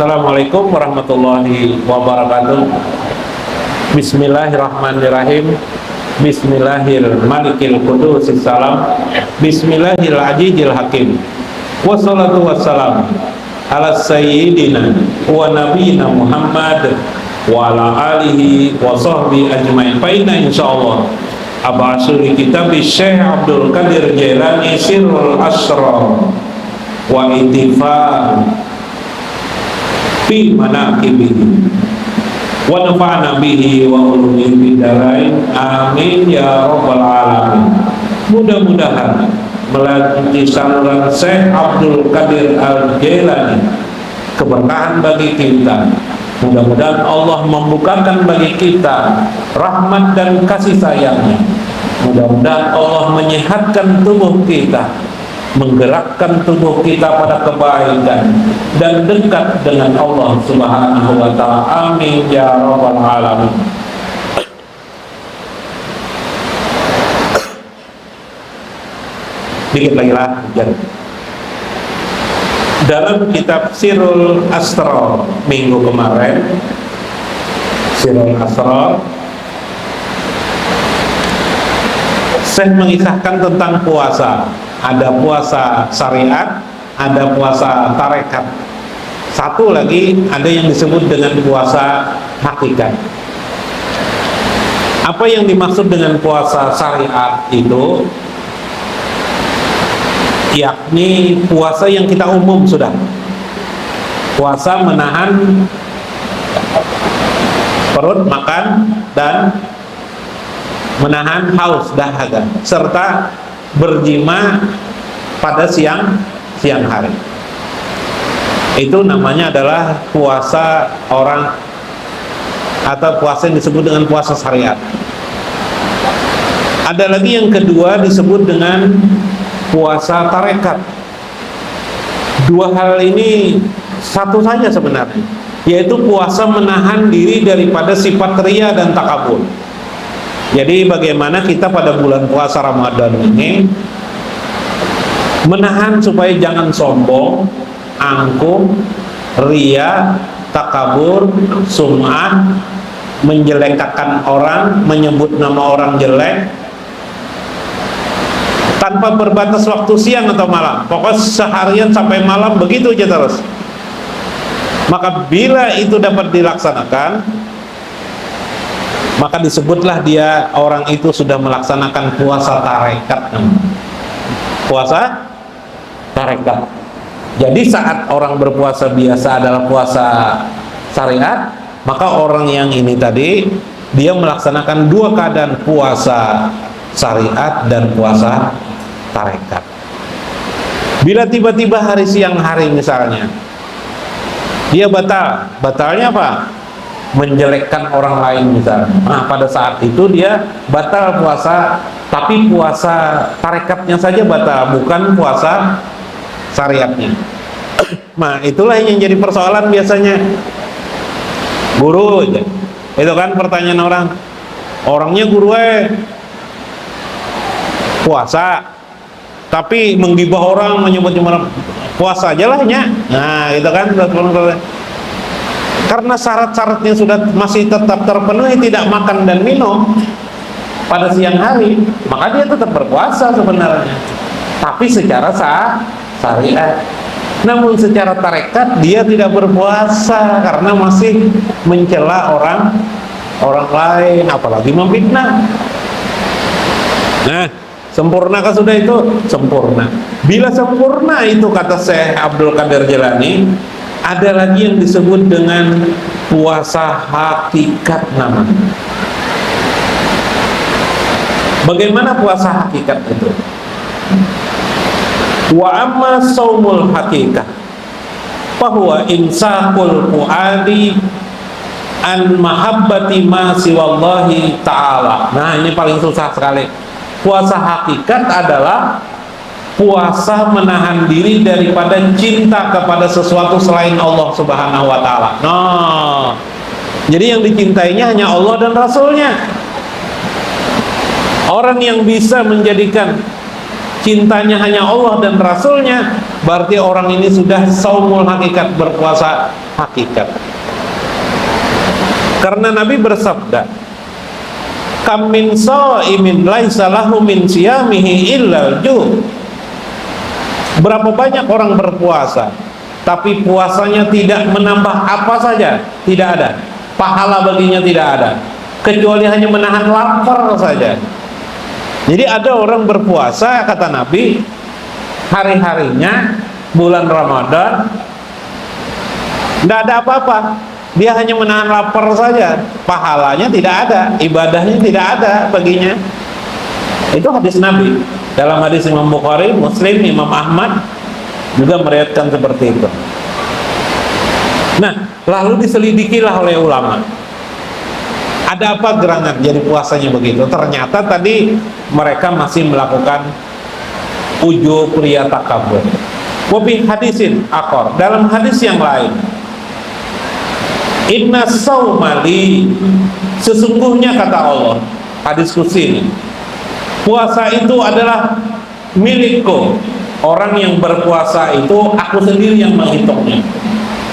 Assalamualaikum warahmatullahi wabarakatuh. Bismillahirrahmanirrahim. Bismillahirmalikil qudusis salam. Bismillahil ajijil hakim. Wassalatu wassalam ala sayyidina wa nabiyina Muhammad wa ala alihi wa sahbihi ajmain. Fa inna insyaallah abasuri kitab Syekh Abdul Qadir Jailani Sirrul Asrar wa Ittifaq fi manaqibihi wa nafa'na bihi wa ulumihi bidarain amin ya rabbal alamin. Mudah-mudahan melalui saluran Syekh Abdul Qadir Al-Jailani keberkahan bagi kita. Mudah-mudahan Allah membukakan bagi kita rahmat dan kasih sayangnya. Mudah-mudahan Allah menyehatkan tubuh kita, menggerakkan tubuh kita pada kebaikan dan dekat dengan Allah Subhanahu wa ta'ala. Amin ya rabbal alamin. Dikit lagi lah. Dalam kitab Sirrul Asrar minggu kemarin, Sirrul Asrar, Syekh mengisahkan tentang puasa. Ada puasa syariat, ada puasa tarekat. Satu lagi ada yang disebut dengan puasa hakikat. Apa yang dimaksud dengan puasa syariat itu? Yakni puasa yang kita umum sudah. Puasa menahan perut makan dan menahan haus dahaga, serta berjima pada siang hari. Itu namanya adalah puasa orang, atau puasa yang disebut dengan puasa syariat. Ada lagi yang kedua disebut dengan puasa tarekat. Dua hal ini satu saja sebenarnya, yaitu puasa menahan diri daripada sifat ria dan takabur. Jadi bagaimana kita pada bulan puasa Ramadan ini menahan supaya jangan sombong, angkuh, ria, takabur, sum'ah, menjelekkan orang, menyebut nama orang jelek, tanpa berbatas waktu siang atau malam. Pokoknya seharian sampai malam begitu aja terus. Maka bila itu dapat dilaksanakan, maka disebutlah dia, orang itu sudah melaksanakan puasa tarekat. Puasa tarekat. Jadi saat orang berpuasa biasa adalah puasa syariat, maka orang yang ini tadi dia melaksanakan dua keadaan, puasa syariat dan puasa tarekat. Bila tiba-tiba hari siang hari misalnya dia batalnya apa? Menjelekkan orang lain misalnya. Nah, pada saat itu dia batal puasa, tapi puasa tarekatnya saja batal, bukan puasa syariatnya. Nah, itulah yang jadi persoalan biasanya. Guru aja. Itu kan pertanyaan orang. Orangnya guru puasa, tapi menggibah orang, menyebut puasa aja lah nya. Nah, itu kan karena syarat-syaratnya sudah masih tetap terpenuhi, tidak makan dan minum pada siang hari, maka dia tetap berpuasa sebenarnya, tapi secara syariat. Namun secara tarekat dia tidak berpuasa karena masih mencela orang lain, apalagi memfitnah. Nah, sempurnakah sudah itu? Sempurna. Bila sempurna itu, kata Syekh Abdul Qadir Jailani, ada lagi yang disebut dengan puasa hakikat namanya. Bagaimana puasa hakikat itu? Wa amma saumul hakikat fahuwa insaqul fuadi an mahabbati ma siwallahi ta'ala. Nah, ini paling susah sekali. Puasa hakikat adalah puasa menahan diri daripada cinta kepada sesuatu selain Allah Subhanahu wa ta'ala. Nah, jadi yang dicintainya hanya Allah dan Rasulnya. Orang yang bisa menjadikan cintanya hanya Allah dan Rasulnya, berarti orang ini sudah saumul hakikat, berpuasa hakikat. Karena Nabi bersabda, kam min shaimin laisa lahu min siyamihi illal ju'. Berapa banyak orang berpuasa tapi puasanya tidak menambah apa saja, tidak ada pahala baginya, tidak ada, kecuali hanya menahan lapar saja. Jadi ada orang berpuasa, kata Nabi, hari-harinya bulan Ramadan tidak ada apa-apa, dia hanya menahan lapar saja, pahalanya tidak ada, ibadahnya tidak ada baginya. Itu hadis Nabi. Dalam hadis Imam Bukhari, Muslim, Imam Ahmad juga meriwayatkan seperti itu. Nah, lalu diselidikilah oleh ulama, ada apa gerangan jadi puasanya begitu? Ternyata tadi mereka masih melakukan ujub, riya, takabur. Wabi hadisin akor, dalam hadis yang lain, inna saumali, sesungguhnya kata Allah, hadis kursi ini, puasa itu adalah milikku. Orang yang berpuasa itu aku sendiri yang menghitungnya.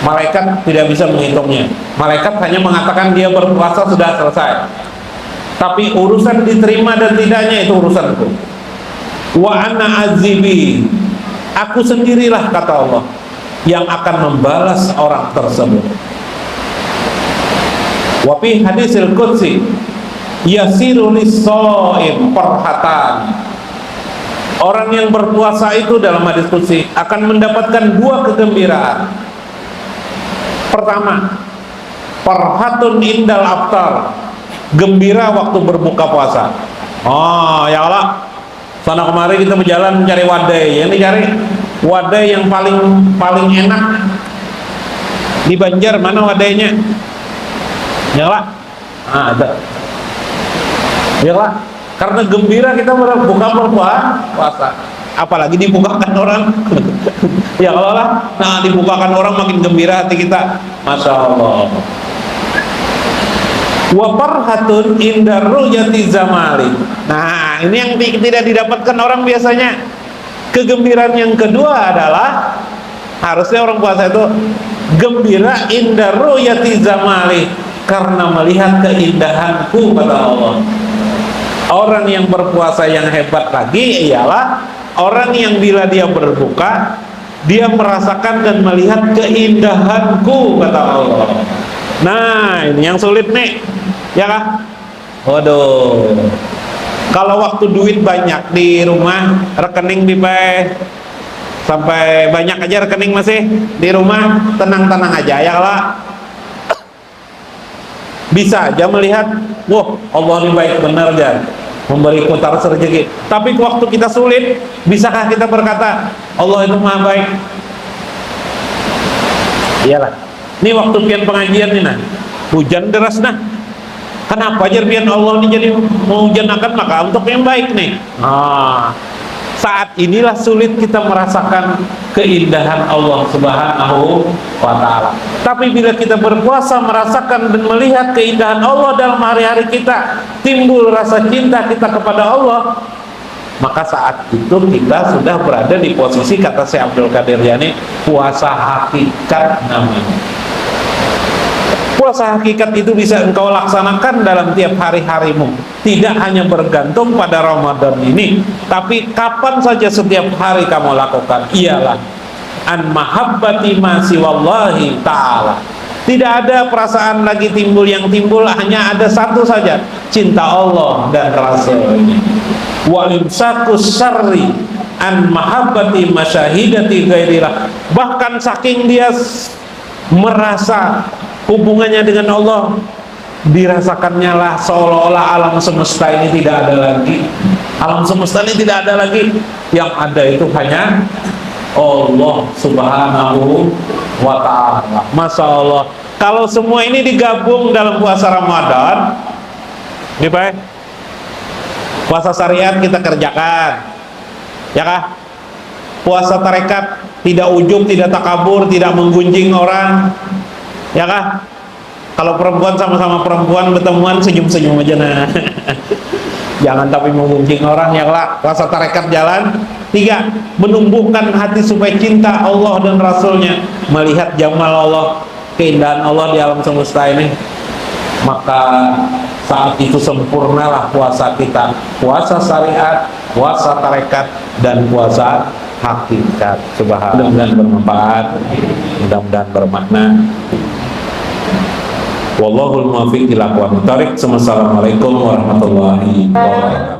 Malaikat tidak bisa menghitungnya. Malaikat hanya mengatakan dia berpuasa sudah selesai. Tapi urusan diterima dan tidaknya itu urusanku. Wa ana azibi, aku sendirilah kata Allah yang akan membalas orang tersebut. Wa fi hadisil qudsi yasiru lis-shaim farhatan. Orang yang berpuasa itu dalam hadis qudsi akan mendapatkan dua kegembiraan. Pertama, farhatun indal aftar, gembira waktu berbuka puasa. Oh ya Allah, sana kemari kita berjalan mencari wadai, yang dicari wadai yang paling enak di Banjar. Mana wadainya? Ya Allah, ada. Ya Allah, karena gembira kita berbuka puasa, apalagi dibukakan orang. Ya Allah, nah dibukakan orang makin gembira hati kita, masya Allah. Wa farhatun inda ru'yati zamali. Nah, ini yang tidak didapatkan orang biasanya. Kegembiraan yang kedua adalah harusnya orang puasa itu gembira inda ru'yati zamali, karena melihat keindahanku kata Allah. Orang yang berpuasa yang hebat lagi ialah orang yang bila dia berbuka dia merasakan dan melihat keindahanku kata Allah. Nah, ini yang sulit nih, ya kan? Waduh, kalau waktu duit banyak di rumah, rekening dipakai sampai banyak aja rekening masih di rumah, tenang-tenang aja ya lah. Bisa aja melihat, wah Allah ini baik benar ya, memberi putar rezeki. Tapi waktu kita sulit, bisakah kita berkata Allah itu maha baik? Iyalah, ini waktu pian pengajian nih nah, hujan deras nah, kenapa aja pian Allah ini jadi menghujankan, maka untuk yang baik nih. Saat inilah sulit kita merasakan keindahan Allah Subhanahu wa ta'ala. Tapi bila kita berpuasa merasakan dan melihat keindahan Allah dalam hari-hari kita, timbul rasa cinta kita kepada Allah, maka saat itu kita sudah berada di posisi, kata Syekh Abdul Qadir Yani, puasa hakikat namanya. Puasa hakikat itu bisa engkau laksanakan dalam tiap hari-harimu, tidak hanya bergantung pada Ramadan ini, tapi kapan saja setiap hari kamu lakukan. Ialah an mahabbati ma siwallahi ta'ala. Tidak ada perasaan lagi timbul, yang timbul hanya ada satu saja, cinta Allah dan Rasulnya. Wa imsakus syarri an mahabbati masyahidati ghairillah. Bahkan saking dia merasa hubungannya dengan Allah, dirasakannya lah seolah-olah alam semesta ini tidak ada lagi. Alam semesta ini tidak ada lagi, yang ada itu hanya Allah Subhanahu wa ta'ala. Masya Allah, kalau semua ini digabung dalam puasa Ramadan, ini Pak, puasa syariat kita kerjakan, ya kah? Puasa tarekat tidak ujub, tidak takabur, tidak menggunjing orang, ya kah? Kalau perempuan sama-sama perempuan bertemuan senyum-senyum aja nah. Jangan tapi menggunjing orang ya lah. Puasa tarekat jalan. 3, menumbuhkan hati supaya cinta Allah dan Rasulnya, melihat jamal Allah, keindahan Allah di alam semesta ini. Maka saat itu sempurnalah puasa kita, puasa syariat, puasa tarekat, dan puasa hakikat. Subhanallah. Mudah-mudahan bermanfaat, mudah-mudahan bermakna. Wallahul muwaffiq ila aqwamit thoriq. Assalamualaikum warahmatullahi wabarakatuh.